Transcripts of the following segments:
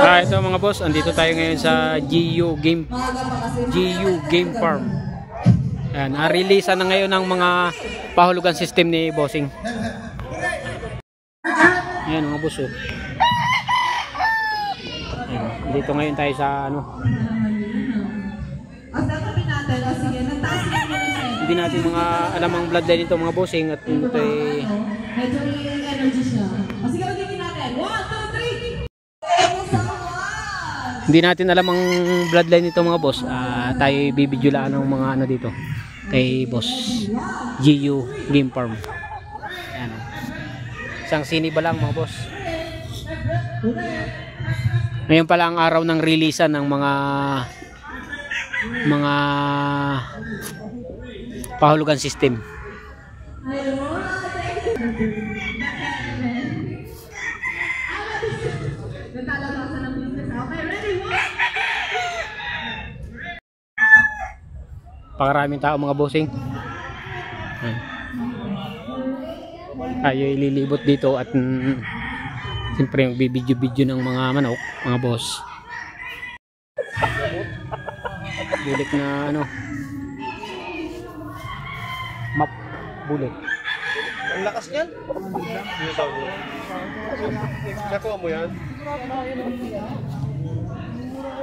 Ito mga boss, andito tayo ngayon sa GU Game Farm. Ayan, na-release na ngayon ng mga pahulugan system ni Bossing. Ayan mga boss. Ayan, dito ngayon tayo sa ano. Hindi natin mga alam ang bloodline nito mga bossing at ito ay medyo may energy siya. Sige, magiging natin. 1, 2, 3. Hindi natin alam ang bloodline nito mga boss. Tayo bibidyolaan ng mga ano dito kay boss GU Game Farm. Ayan. Isang siniba lang mga boss. Ngayon pala ang araw ng releasean ng mga pahulugan system. Pakaraming tao mga bossing. Tayo ililibot dito at siyempre yung bibidyo-bidyo ng mga manok mga boss. Bulik na ano map bulik. Ang lakas niyan. Nakuha mo yan?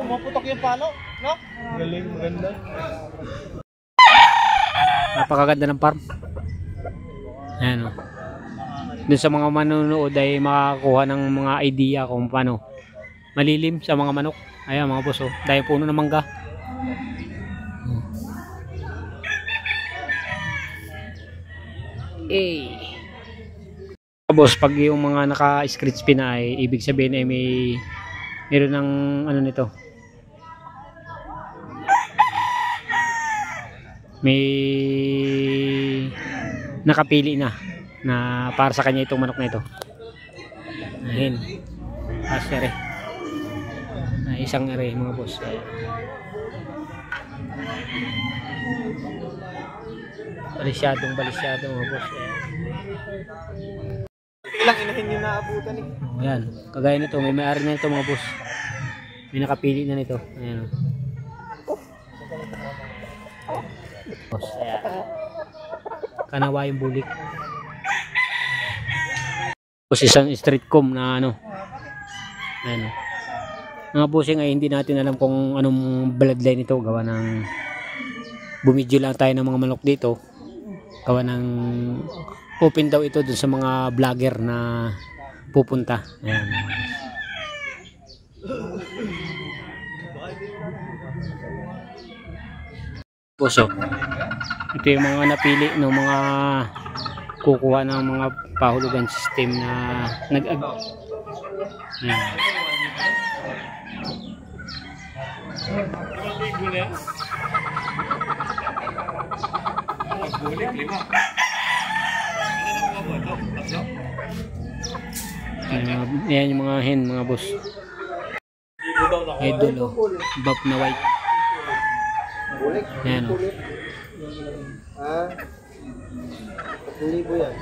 Pumaputok yung palo, no? Galing, maganda. Napakaganda ng farm. Ayan o. Doon sa mga manonood ay makakuha ng mga idea kung paano malilim sa mga manok. Ayan mga boss o. Dahil puno ng mangga. Boss, pag yung mga naka-scratch pin ay ibig sabihin ay meron ng ano nito. May nakapili na para sa kanya itong manok na ito. Ayan. Asere. Isang ere mga boss. Balisyadong mga boss. Ilang inahin yung naabutan eh. Ayan. Kagaya nito, may-ari na ito mga boss. May nakapili na nito. Ayan. Boss, ayan. Kanawa yung bulik. Boss, isang street comb na ano. Ayan. Mga bossing ay hindi natin alam kung anong bloodline ito. Gawa ng bumidyo lang tayo ng mga manok dito. Gawa ng open daw ito dun sa mga vlogger na pupunta. Ayan. Puso. Ito yung mga napili ng mga kukuha ng mga pahulugan system na nag-ag. Ayan. Ayan yung mga hen mga boss. Idol o. Buff na white. Ayan o. Libo yan.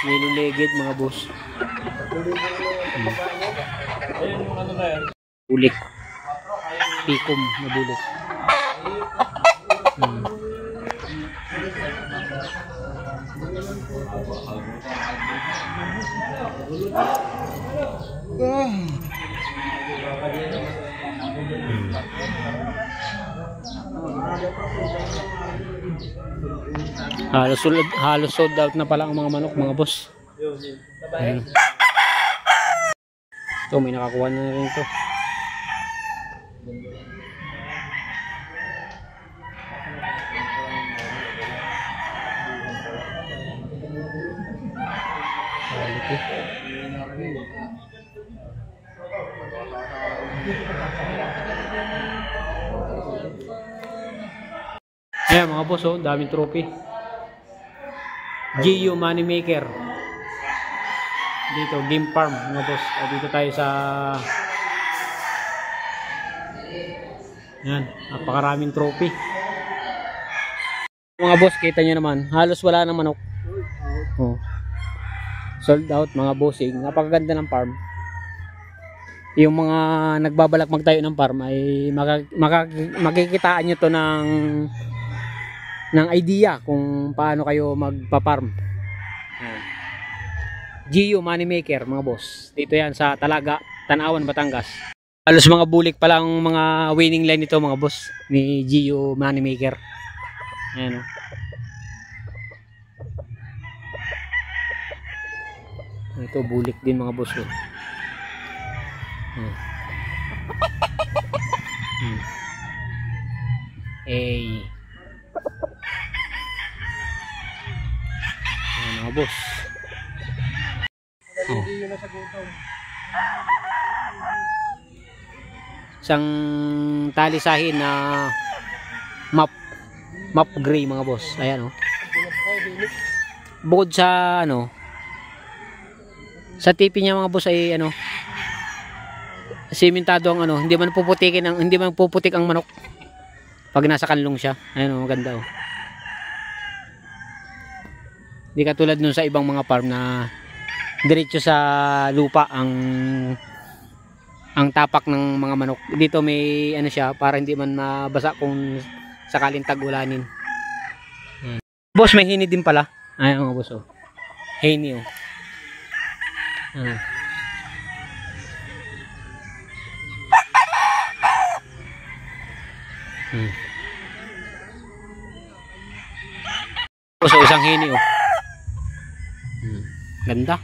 Nilulegid mga boss. Bulik. Pikom na bulik. Halos sold out na pala ang mga manok mga boss. Ayan. Ito may nakakuha na rin ito. Ayan mga boss, oh, daming trophy. GU Money Maker. Dito, Game Farm mga boss. Dito tayo sa yan, napakaraming trophy. Mga boss, kita nyo naman, halos wala ng manok. Oh. Sold out mga bossing. Napakaganda ng farm. Yung mga nagbabalak magtayo ng farm ay makikitaan nyo to ng idea kung paano kayo magpa-farm. Gio Moneymaker mga boss. Dito yan sa Talaga, Tanawan, Batangas. Halos mga bulik pa lang mga winning line nito mga boss ni Gio Moneymaker. Ayan o. Ito bulik din mga boss o. Eh. Ayan mga boss. Oh. Isang talisahin na map gray mga boss. Ayan oh. Bukod sa sa tipi niya mga boss ay simentado ang hindi man puputik ang manok pag nasa kanlong siya. Ayan oh, maganda oh. Hindi katulad nun sa ibang mga farm na diretso sa lupa ang tapak ng mga manok. Dito may siya para hindi man mabasa kung sakaling tag-ulanin. Boss, may hini din pala. Ay mga boss oh. Hini oh. So isang hini oh. Ganda.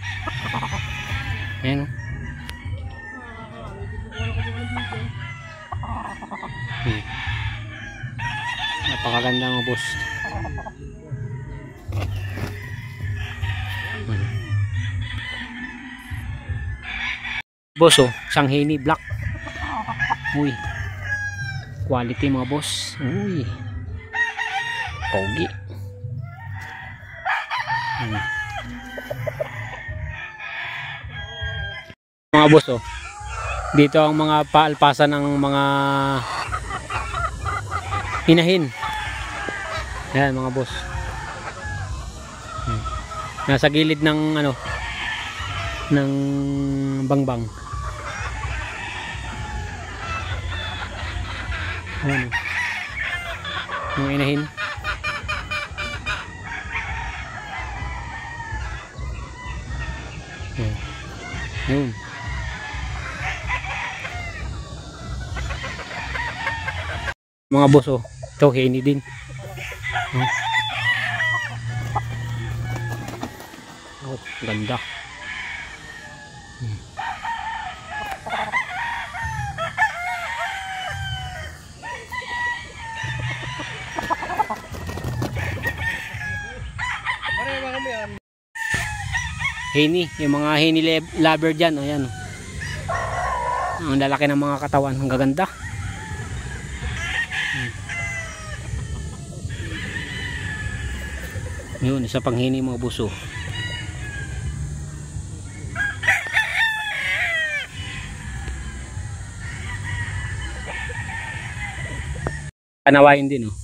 Ayan oh. Napakaganda mga boss. Boss oh, isang hini black. Uy. Quality mga boss. Uy. Pogi. Mga boss oh. Dito ang mga paalpasan ng mga hinahin. Ayan mga boss. Nasa gilid ng ng bangbang. Ayan mga hinahin. Ayan. Mga boss oh, ito hini din. Oh, ganda. Hini, yung mga hini lover dyan, ayan. Ang lalaki ng mga katawan, ang gaganda. Yun, isa pang hini mga buso. Kanawain din oh.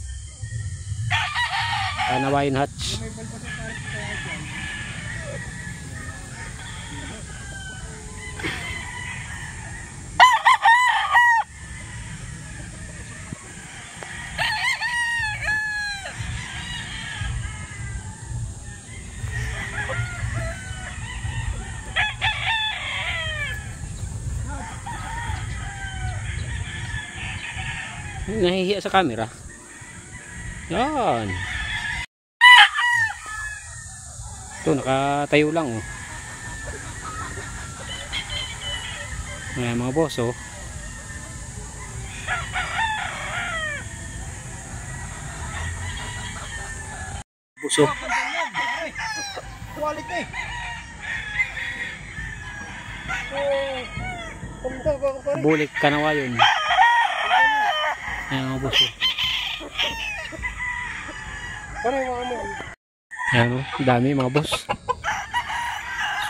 Kanawain hatch. Nahihiya sa camera. Yan. Ito, nakatayo lang oh. Ayan mga boss oh. Buso. Quality. Bulik kanawayon. Ayan mga buso. Ayan oh, dami mga boss.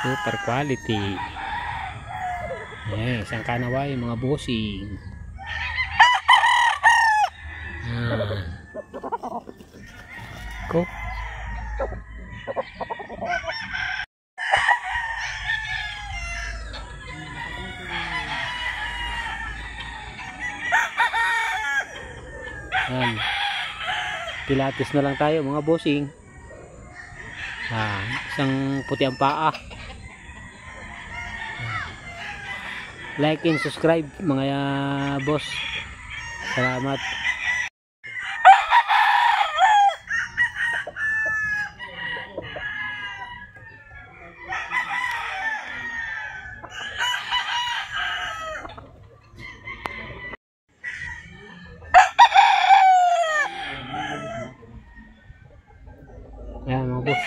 Super quality. Ayan, isang kanaway mga bossing. Ayan. ko. Yan. Pilates na lang tayo mga bossing. Isang puti ang paa. Like and subscribe mga boss. Salamat. Ayan mga boss.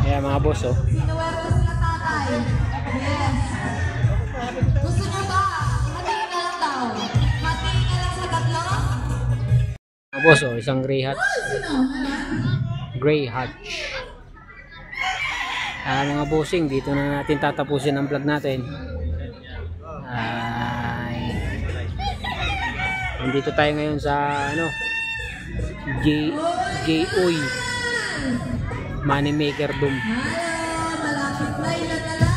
Ayan mga boss oh. Sinuwerte sila tatay. Yes. Gusto nyo ba? Hatiin na lang daw. Hatiin na lang sa tatlo. Mga boss oh, isang gray hatch. Sino? Gray hatch. Mga bossing, dito na natin tatapusin ang vlog natin. Nandito tayo ngayon sa J.O.Y. Money Maker Doom. Malapit na ilan na lang.